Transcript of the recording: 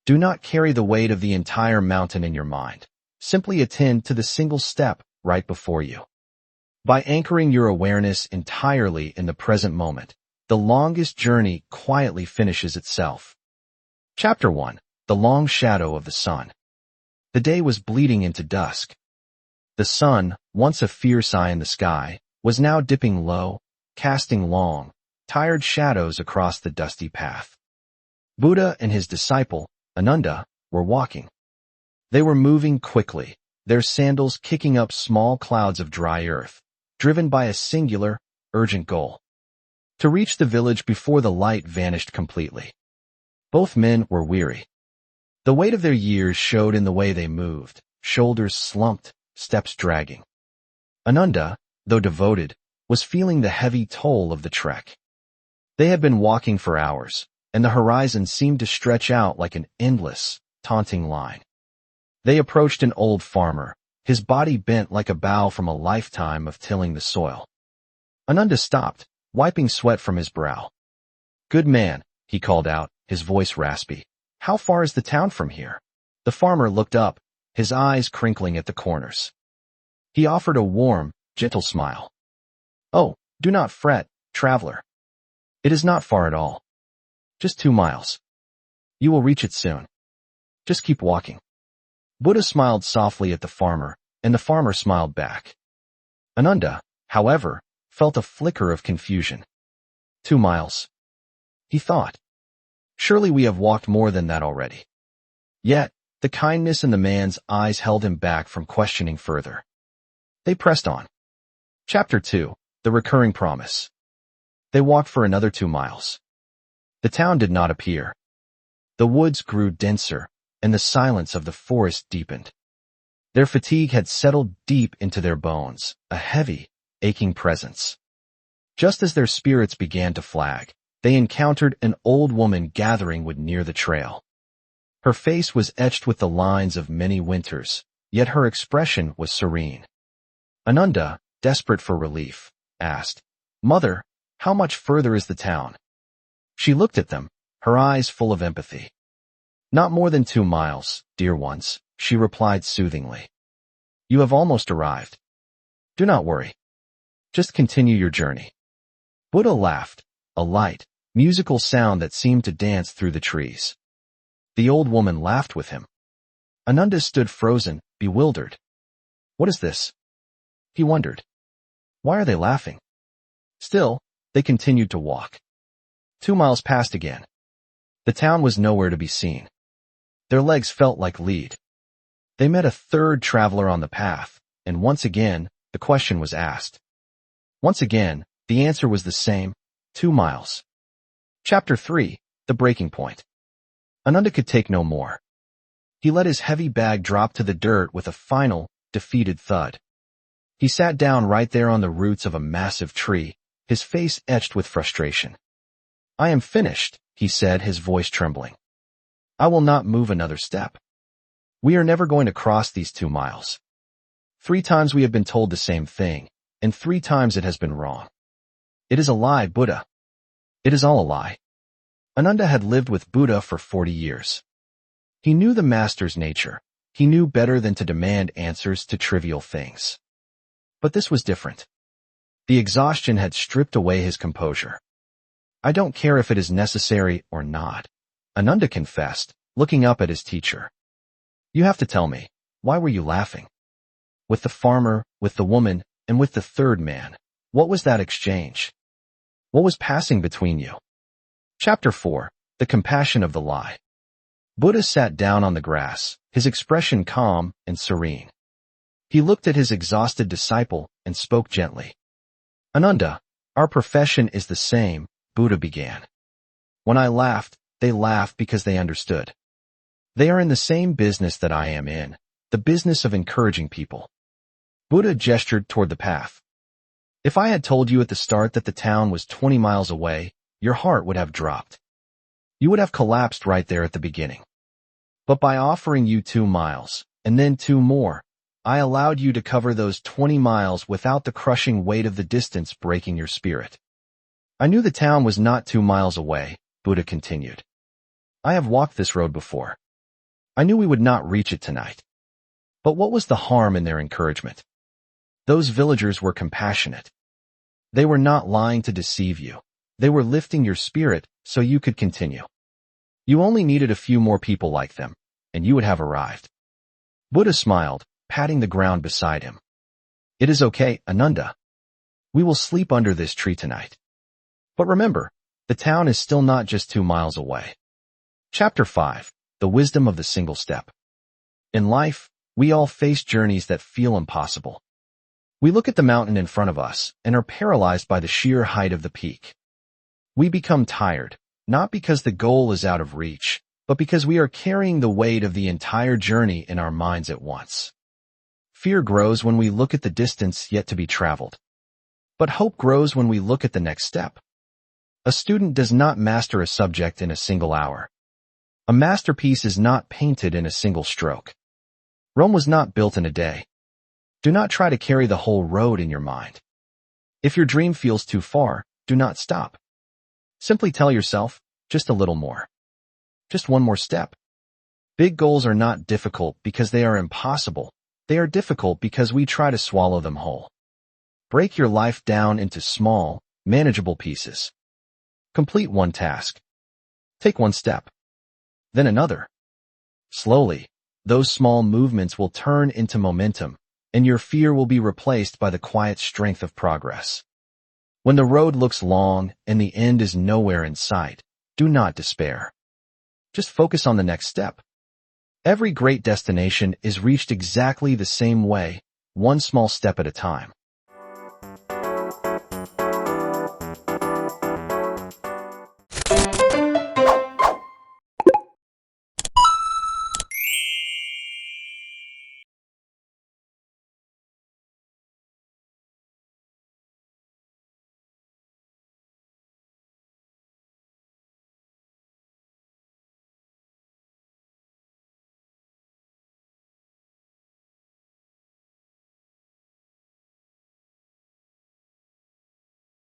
Do not carry the weight of the entire mountain in your mind. Simply attend to the single step right before you. By anchoring your awareness entirely in the present moment, the longest journey quietly finishes itself. Chapter 1. The Long Shadow of the Sun. The day was bleeding into dusk. The sun, once a fierce eye in the sky, was now dipping low, casting long, tired shadows across the dusty path. Buddha and his disciple, Ananda, were walking. They were moving quickly, their sandals kicking up small clouds of dry earth, driven by a singular, urgent goal: to reach the village before the light vanished completely. Both men were weary. The weight of their years showed in the way they moved, shoulders slumped, steps dragging. Ananda, though devoted, was feeling the heavy toll of the trek. They had been walking for hours, and the horizon seemed to stretch out like an endless, taunting line. They approached an old farmer, his body bent like a bough from a lifetime of tilling the soil. Ananda stopped, wiping sweat from his brow. "Good man," he called out, his voice raspy. "How far is the town from here?" The farmer looked up, his eyes crinkling at the corners. He offered a warm, gentle smile. "Oh, do not fret, traveler. It is not far at all. Just 2 miles. You will reach it soon. Just keep walking." Buddha smiled softly at the farmer, and the farmer smiled back. Ananda, however, felt a flicker of confusion. 2 miles. He thought. Surely we have walked more than that already. Yet, the kindness in the man's eyes held him back from questioning further. They pressed on. Chapter 2. The Recurring Promise. They walked for another 2 miles. The town did not appear. The woods grew denser, and the silence of the forest deepened. Their fatigue had settled deep into their bones, a heavy, aching presence. Just as their spirits began to flag, they encountered an old woman gathering wood near the trail. Her face was etched with the lines of many winters, yet her expression was serene. Ananda, desperate for relief, asked, "Mother, how much further is the town?" She looked at them, her eyes full of empathy. "Not more than 2 miles, dear ones," she replied soothingly. "You have almost arrived. Do not worry. Just continue your journey." Buddha laughed, a light, musical sound that seemed to dance through the trees. The old woman laughed with him. Ananda stood frozen, bewildered. "What is this?" he wondered. "Why are they laughing?" Still, they continued to walk. 2 miles passed again. The town was nowhere to be seen. Their legs felt like lead. They met a third traveler on the path, and once again, the question was asked. Once again, the answer was the same: 2 miles. Chapter 3. The Breaking Point. Ananda could take no more. He let his heavy bag drop to the dirt with a final, defeated thud. He sat down right there on the roots of a massive tree, his face etched with frustration. "I am finished," he said, his voice trembling. "I will not move another step. We are never going to cross these 2 miles. 3 times we have been told the same thing, and 3 times it has been wrong. It is a lie, Buddha. It is all a lie." Ananda had lived with Buddha for 40 years. He knew the master's nature. He knew better than to demand answers to trivial things. But this was different. The exhaustion had stripped away his composure. "I don't care if it is necessary or not," Ananda confessed, looking up at his teacher. "You have to tell me, why were you laughing? With the farmer, with the woman, and with the third man, what was that exchange? What was passing between you?" Chapter 4. The Compassion of the Lie. Buddha sat down on the grass, his expression calm and serene. He looked at his exhausted disciple and spoke gently. "Ananda, our profession is the same," Buddha began. "When I laughed, they laughed because they understood. They are in the same business that I am in, the business of encouraging people." Buddha gestured toward the path. "If I had told you at the start that the town was 20 miles away, your heart would have dropped. You would have collapsed right there at the beginning. But by offering you 2 miles, and then 2 more, I allowed you to cover those 20 miles without the crushing weight of the distance breaking your spirit. I knew the town was not 2 miles away," Buddha continued. "I have walked this road before. I knew we would not reach it tonight. But what was the harm in their encouragement? Those villagers were compassionate. They were not lying to deceive you. They were lifting your spirit so you could continue. You only needed a few more people like them, and you would have arrived. Buddha smiled, patting the ground beside him. It is okay, Ananda. We will sleep under this tree tonight. But remember, the town is still not just 2 miles away. Chapter 5. The Wisdom of the Single Step. In life, we all face journeys that feel impossible. We look at the mountain in front of us and are paralyzed by the sheer height of the peak. We become tired, not because the goal is out of reach, but because we are carrying the weight of the entire journey in our minds at once. Fear grows when we look at the distance yet to be traveled. But hope grows when we look at the next step. A student does not master a subject in a single hour. A masterpiece is not painted in a single stroke. Rome was not built in a day. Do not try to carry the whole road in your mind. If your dream feels too far, do not stop. Simply tell yourself, just a little more. Just one more step. Big goals are not difficult because they are impossible. They are difficult because we try to swallow them whole. Break your life down into small, manageable pieces. Complete one task. Take one step. Then another. Slowly, those small movements will turn into momentum, and your fear will be replaced by the quiet strength of progress. When the road looks long and the end is nowhere in sight, do not despair. Just focus on the next step. Every great destination is reached exactly the same way, one small step at a time.